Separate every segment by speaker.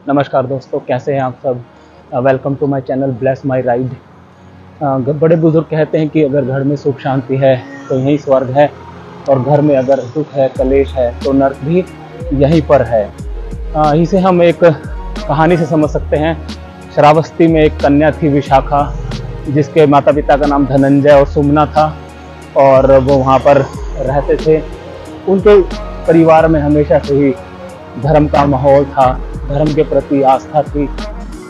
Speaker 1: नमस्कार दोस्तों, कैसे हैं आप सब। Welcome to my channel bless my ride. बड़े बुजुर्ग कहते हैं कि अगर घर में सुख शांति है तो यही स्वर्ग है, और घर में अगर दुख है, कलेश है तो नर्क भी यहीं पर है। इसे हम एक कहानी से समझ सकते हैं। श्रावस्ती में एक कन्या थी, विशाखा, जिसके माता पिता का नाम धनंजय और सुमना था, और वो वहाँ पर रहते थे। उनके परिवार में हमेशा से ही धर्म का माहौल था, धर्म के प्रति आस्था थी,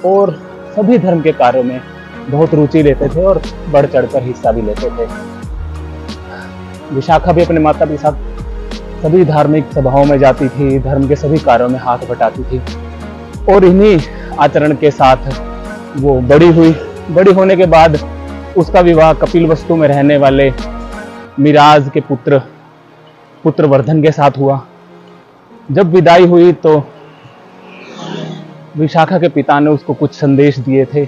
Speaker 1: और सभी धर्म के कार्यों में बहुत रुचि लेते थे और बढ़ चढ़कर हिस्सा भी लेते थे। विशाखा भी अपने माता के साथ सभी धार्मिक सभाओं में जाती थी, धर्म के सभी कार्यों में हाथ बटाती थी, और इन्हीं आचरण के साथ वो बड़ी हुई। बड़ी होने के बाद उसका विवाह कपिलवस्तु में रहने वाले मिराज के पुत्रवर्धन के साथ हुआ। जब विदाई हुई तो विशाखा के पिता ने उसको कुछ संदेश दिए थे।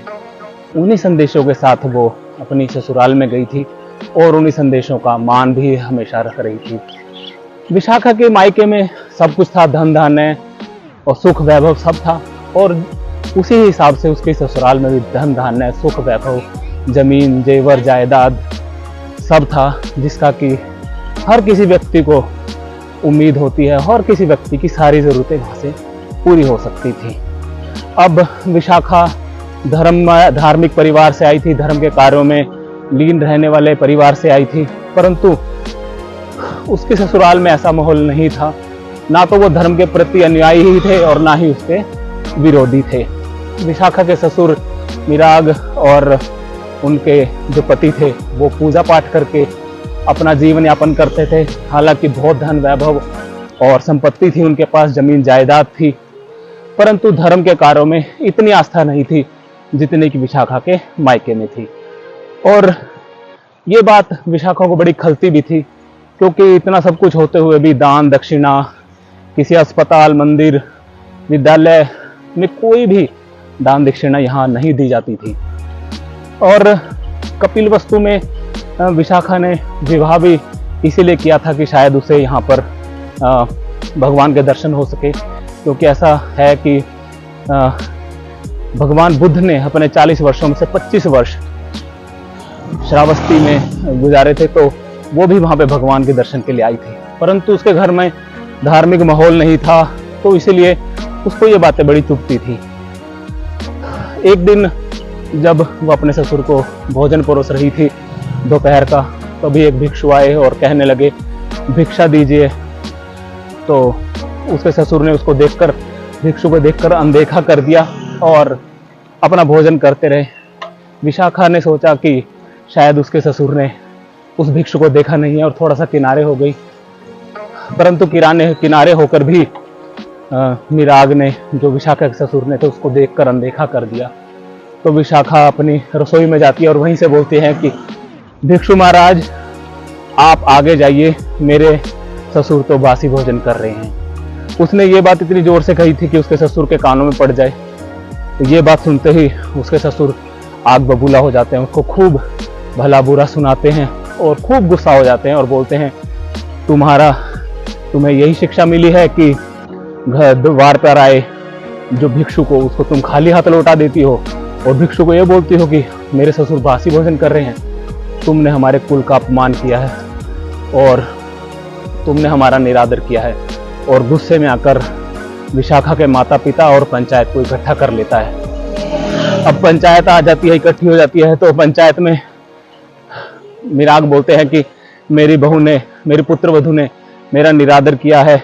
Speaker 1: उन्हीं संदेशों के साथ वो अपनी ससुराल में गई थी, और उन्हीं संदेशों का मान भी हमेशा रख रही थी। विशाखा के मायके में सब कुछ था, धन धान्य और सुख वैभव सब था, और उसी हिसाब से उसके ससुराल में भी धन धान्य, सुख वैभव, जमीन जेवर जायदाद सब था, जिसका कि हर किसी व्यक्ति को उम्मीद होती है, हर किसी व्यक्ति की सारी जरूरतें वहाँ से पूरी हो सकती थी। अब विशाखा धार्मिक परिवार से आई थी, धर्म के कार्यों में लीन रहने वाले परिवार से आई थी, परंतु उसके ससुराल में ऐसा माहौल नहीं था। ना तो वो धर्म के प्रति अनुयायी ही थे और ना ही उसके विरोधी थे। विशाखा के ससुर मिराग और उनके जो पति थे वो पूजा पाठ करके अपना जीवन यापन करते थे। हालांकि बहुत धन वैभव और संपत्ति थी उनके पास, जमीन जायदाद थी, परंतु धर्म के कार्यों में इतनी आस्था नहीं थी जितनी कि विशाखा के मायके में थी। और ये बात विशाखा को बड़ी खलती भी थी, क्योंकि इतना सब कुछ होते हुए भी दान दक्षिणा, किसी अस्पताल, मंदिर, विद्यालय में कोई भी दान दक्षिणा यहाँ नहीं दी जाती थी। और कपिलवस्तु में विशाखा ने विवाह भी इसीलिए किया था कि शायद उसे यहाँ पर भगवान के दर्शन हो सके, क्योंकि ऐसा है कि भगवान बुद्ध ने अपने 40 वर्षों में से 25 वर्ष श्रावस्ती में गुजारे थे, तो वो भी वहाँ पे भगवान के दर्शन के लिए आई थी, परंतु उसके घर में धार्मिक माहौल नहीं था, तो इसीलिए उसको ये बातें बड़ी चुभती थी। एक दिन जब वो अपने ससुर को भोजन परोस रही थी दोपहर का, तभी एक भिक्षु आए और कहने लगे भिक्षा दीजिए। तो उसके ससुर ने उसको देखकर, भिक्षु को देखकर अनदेखा कर दिया और अपना भोजन करते रहे। विशाखा ने सोचा कि शायद उसके ससुर ने उस भिक्षु को देखा नहीं है और थोड़ा सा किनारे हो गई, परंतु किनारे होकर भी मिराग ने, जो विशाखा के ससुर ने, तो उसको देखकर अनदेखा कर दिया। तो विशाखा अपनी रसोई में जाती है और वहीं से बोलती है कि भिक्षु महाराज, आप आगे जाइए, मेरे ससुर तो बासी भोजन कर रहे हैं। उसने ये बात इतनी जोर से कही थी कि उसके ससुर के कानों में पड़ जाए। तो ये बात सुनते ही उसके ससुर आग बबूला हो जाते हैं, उसको खूब भला बुरा सुनाते हैं और खूब गुस्सा हो जाते हैं और बोलते हैं तुम्हें यही शिक्षा मिली है कि घर द्वार पर आए जो भिक्षु को, उसको तुम खाली हाथ लौटा देती हो, और भिक्षु को ये बोलती हो कि मेरे ससुर बासी भोजन कर रहे हैं। तुमने हमारे कुल का अपमान किया है और तुमने हमारा निरादर किया है। और गुस्से में आकर विशाखा के माता पिता और पंचायत को इकट्ठा कर लेता है। अब पंचायत आ जाती है, इकट्ठी हो जाती है, तो पंचायत में मिराग बोलते हैं कि मेरी बहू ने, मेरी पुत्रवधू ने मेरा निरादर किया है।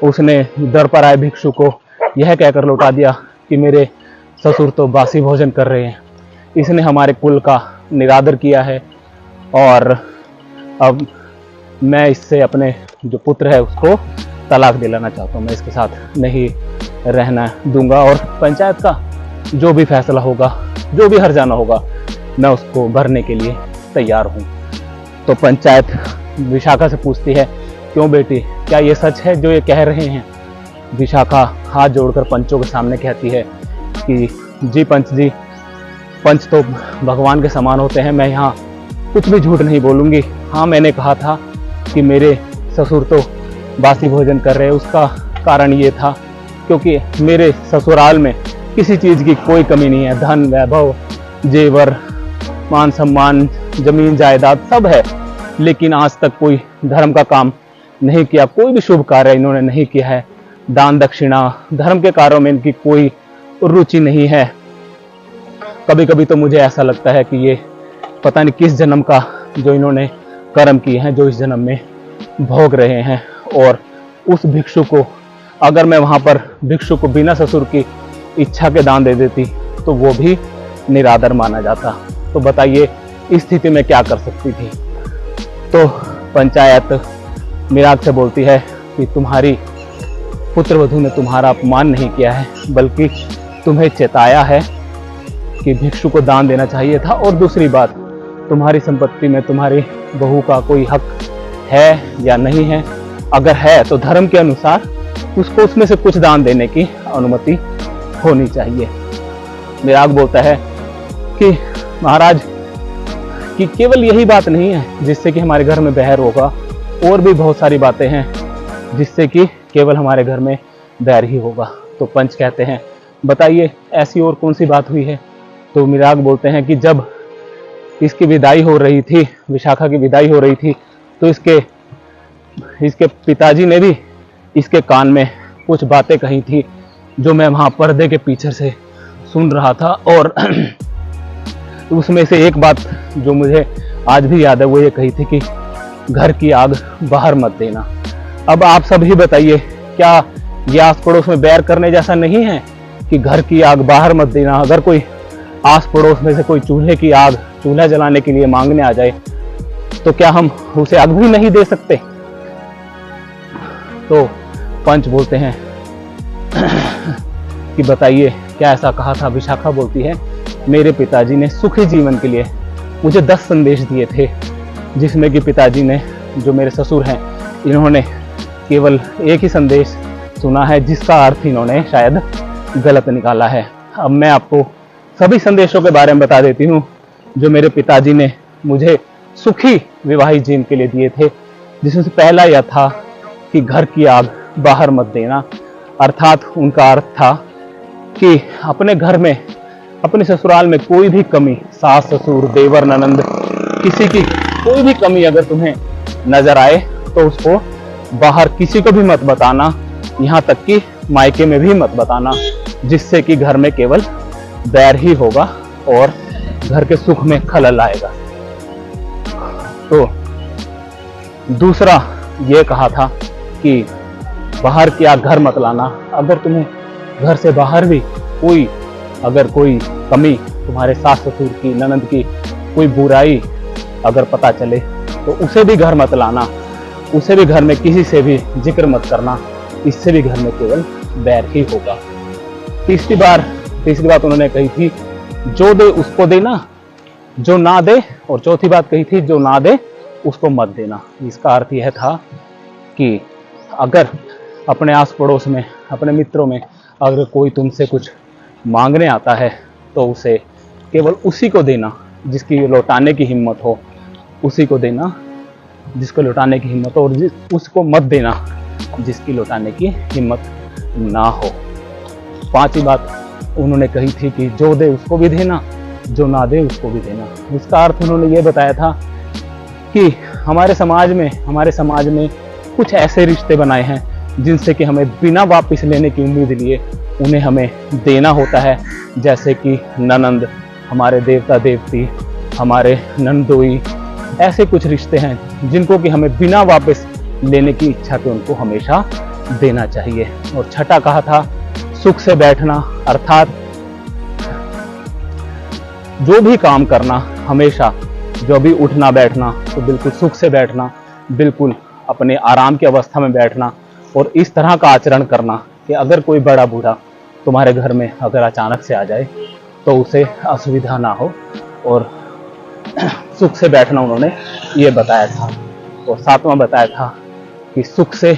Speaker 1: उसने दर पर आए भिक्षु को यह कहकर लौटा दिया कि मेरे ससुर तो बासी भोजन कर रहे हैं, इसने हमारे कुल का निरादर किया है, और अब मैं इससे अपने जो पुत्र है उसको तलाक दिलाना चाहता हूँ, मैं इसके साथ नहीं रहना दूंगा, और पंचायत का जो भी फैसला होगा, जो भी हर्जाना होगा, मैं उसको भरने के लिए तैयार हूँ। तो पंचायत विशाखा से पूछती है, क्यों बेटी, क्या ये सच है जो ये कह रहे हैं? विशाखा हाथ जोड़कर पंचों के सामने कहती है कि जी पंच जी, पंच तो भगवान के समान होते हैं, मैं यहाँ कुछ भी झूठ नहीं बोलूँगी। हाँ, मैंने कहा था कि मेरे ससुर तो बासी भोजन कर रहे हैं, उसका कारण ये था क्योंकि मेरे ससुराल में किसी चीज़ की कोई कमी नहीं है। धन वैभव जेवर मान सम्मान जमीन जायदाद सब है, लेकिन आज तक कोई धर्म का काम नहीं किया, कोई भी शुभ कार्य इन्होंने नहीं किया है। दान दक्षिणा धर्म के कार्यों में इनकी कोई रुचि नहीं है। कभी कभी तो मुझे ऐसा लगता है कि ये पता नहीं किस जन्म का जो इन्होंने कर्म किए हैं, जो इस जन्म में भोग रहे हैं। और उस भिक्षु को अगर मैं वहां पर भिक्षु को बिना ससुर की इच्छा के दान दे देती तो वो भी निरादर माना जाता। तो बताइए इस स्थिति में क्या कर सकती थी। तो पंचायत मिराग से बोलती है कि तुम्हारी पुत्रवधू ने तुम्हारा अपमान नहीं किया है, बल्कि तुम्हें चेताया है कि भिक्षु को दान देना चाहिए था। और दूसरी बात, तुम्हारी संपत्ति में तुम्हारी बहू का कोई हक है या नहीं है, अगर है तो धर्म के अनुसार उसको उसमें से कुछ दान देने की अनुमति होनी चाहिए। मिराग बोलता है कि महाराज कि केवल यही बात नहीं है जिससे कि हमारे घर में बहर होगा, और भी बहुत सारी बातें हैं जिससे कि केवल हमारे घर में बैर ही होगा। तो पंच कहते हैं बताइए ऐसी और कौन सी बात हुई है। तो मिराग बोलते हैं कि जब इसकी विदाई हो रही थी, विशाखा की विदाई हो रही थी, तो इसके पिताजी ने भी इसके कान में कुछ बातें कही थी जो मैं वहां पर्दे के पीछे से सुन रहा था। और उसमें से एक बात जो मुझे आज भी याद है वो ये कही थी कि घर की आग बाहर मत देना। अब आप सभी बताइए, क्या ये आस पड़ोस में बैर करने जैसा नहीं है कि घर की आग बाहर मत देना। अगर कोई आस पड़ोस में से कोई चूल्हा जलाने के लिए मांगने आ जाए तो क्या हम उसे आग भी नहीं दे सकते। तो पंच बोलते हैं कि बताइए क्या ऐसा कहा था। विशाखा बोलती है मेरे पिताजी ने सुखी जीवन के लिए मुझे 10 संदेश दिए थे, जिसमें कि पिताजी ने, जो मेरे ससुर हैं, इन्होंने केवल एक ही संदेश सुना है जिसका अर्थ इन्होंने शायद गलत निकाला है। अब मैं आपको सभी संदेशों के बारे में बता देती हूँ जो मेरे पिताजी ने मुझे सुखी विवाहित जीवन के लिए दिए थे, जिसमें से पहला यह था कि घर की आग बाहर मत देना। अर्थात उनका अर्थ था कि अपने घर में, अपने ससुराल में कोई भी कमी, सास ससुर देवर ननंद, किसी की कोई भी कमी अगर तुम्हें नजर आए तो उसको बाहर किसी को भी मत बताना, यहाँ तक कि मायके में भी मत बताना, जिससे कि घर में केवल बैर ही होगा और घर के सुख में खलल आएगा। तो दूसरा ये कहा था कि बाहर की आग घर मत लाना। अगर तुम्हें घर से बाहर भी अगर कोई कमी, तुम्हारे सास ससुर की, ननंद की कोई बुराई अगर पता चले तो उसे भी घर मत लाना, उसे भी घर में किसी से भी जिक्र मत करना, इससे भी घर में केवल बैर ही होगा। तीसरी बात उन्होंने कही थी जो दे उसको देना, जो ना दे, और चौथी बात कही थी जो ना दे उसको मत देना। इसका अर्थ यह था कि अगर अपने आस पड़ोस में, अपने मित्रों में अगर कोई तुमसे कुछ मांगने आता है तो उसे केवल उसी को देना जिसकी लौटाने की हिम्मत हो, उसी को देना जिसको लौटाने की हिम्मत हो, और उसको मत देना जिसकी लौटाने की हिम्मत ना हो। पांचवी बात उन्होंने कही थी कि जो दे उसको भी देना, जो ना दे उसको भी देना। इसका अर्थ उन्होंने ये बताया था कि हमारे समाज में कुछ ऐसे रिश्ते बनाए हैं जिनसे कि हमें बिना वापस लेने की उम्मीद लिए उन्हें हमें देना होता है। जैसे कि ननंद, हमारे देवता देवती, हमारे नंदोई, ऐसे कुछ रिश्ते हैं जिनको कि हमें बिना वापस लेने की इच्छा के उनको हमेशा देना चाहिए। और छठा कहा था सुख से बैठना, अर्थात जो भी काम करना, हमेशा जो भी उठना बैठना तो बिल्कुल सुख से बैठना, बिल्कुल अपने आराम की अवस्था में बैठना, और इस तरह का आचरण करना कि अगर कोई बड़ा बूढ़ा तुम्हारे घर में अगर अचानक से आ जाए तो उसे असुविधा ना हो, और सुख से बैठना उन्होंने ये बताया था। और सातवां बताया था कि सुख से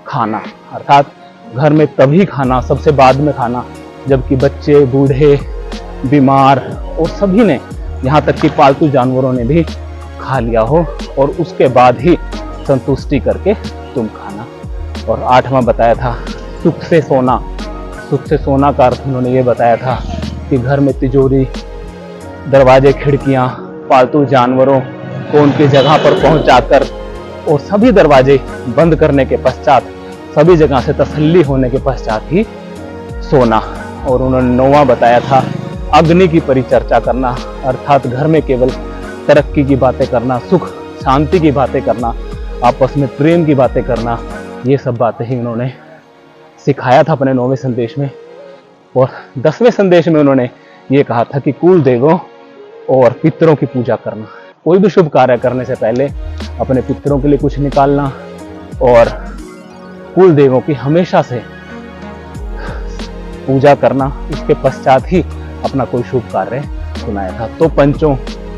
Speaker 1: खाना, अर्थात घर में तभी खाना, सबसे बाद में खाना जबकि बच्चे, बूढ़े, बीमार और सभी ने, यहाँ तक कि पालतू जानवरों ने भी खा लिया हो, और उसके बाद ही संतुष्टि करके तुम खाना। और आठवां बताया था सुख से सोना, सुख से सोना का अर्थ उन्होंने ये बताया था कि घर में तिजोरी, दरवाजे, खिड़कियां, पालतू जानवरों को उनकी जगह पर पहुंचाकर और सभी दरवाजे बंद करने के पश्चात, सभी जगह से तसल्ली होने के पश्चात ही सोना। और उन्होंने 9वां बताया था अग्नि की परिचर्चा करना, अर्थात घर में केवल तरक्की की बातें करना, सुख शांति की बातें करना, आपस में प्रेम की बातें करना, ये सब बातें ही उन्होंने सिखाया था अपने 9वें संदेश में। और 10वें संदेश में उन्होंने ये कहा था कि कुल देवों और पितरों की पूजा करना, कोई भी शुभ कार्य करने से पहले अपने पितरों के लिए कुछ निकालना और कुल देवों की हमेशा से पूजा करना, इसके पश्चात ही अपना कोई शुभ कार्य सुनाया था। तो पंचों,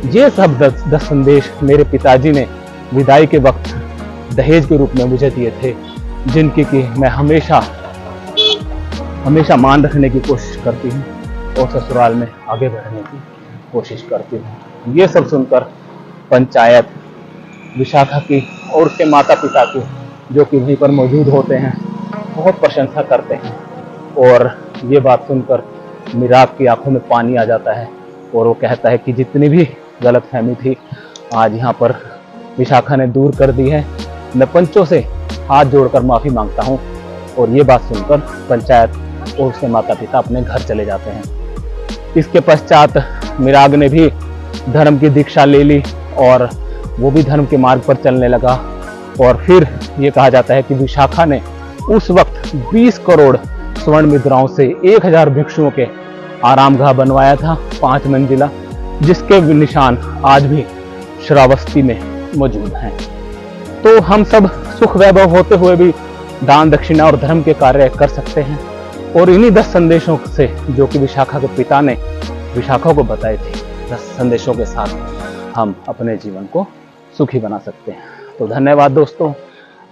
Speaker 1: ये सब 10 संदेश मेरे पिताजी ने विदाई के वक्त दहेज के रूप में मुझे दिए थे, जिनकी कि मैं हमेशा मान रखने की कोशिश करती हूँ और ससुराल में आगे बढ़ने की कोशिश करती हूँ। ये सब सुनकर पंचायत, विशाखा की और उसके माता पिता की, जो कि वहीं पर मौजूद होते हैं, बहुत प्रशंसा करते हैं। और ये बात सुनकर मिराग की आंखों में पानी आ जाता है और वो कहता है कि जितनी भी गलतफहमी थी आज यहाँ पर विशाखा ने दूर कर दी है। मैं पंचों से हाथ जोड़कर माफी मांगता हूँ। और ये बात सुनकर पंचायत और उसके माता पिता अपने घर चले जाते हैं। इसके पश्चात मिराग ने भी धर्म की दीक्षा ले ली और वो भी धर्म के मार्ग पर चलने लगा। और फिर ये कहा जाता है कि विशाखा ने उस वक्त 20 करोड़ स्वर्ण मुद्राओं से 1000 भिक्षुओं के आरामगाह बनवाया था, 5 मंजिला, जिसके निशान आज भी श्रावस्ती में मौजूद हैं। तो हम सब सुख वैभव होते हुए भी दान दक्षिणा और धर्म के कार्य कर सकते हैं। और इन्हीं 10 संदेशों से, जो कि विशाखा के पिता ने विशाखा को बताए थे, 10 संदेशों के साथ हम अपने जीवन को सुखी बना सकते हैं। तो धन्यवाद दोस्तों,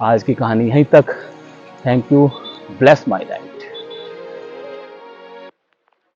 Speaker 1: आज की कहानी यहीं तक। Thank you, bless my life.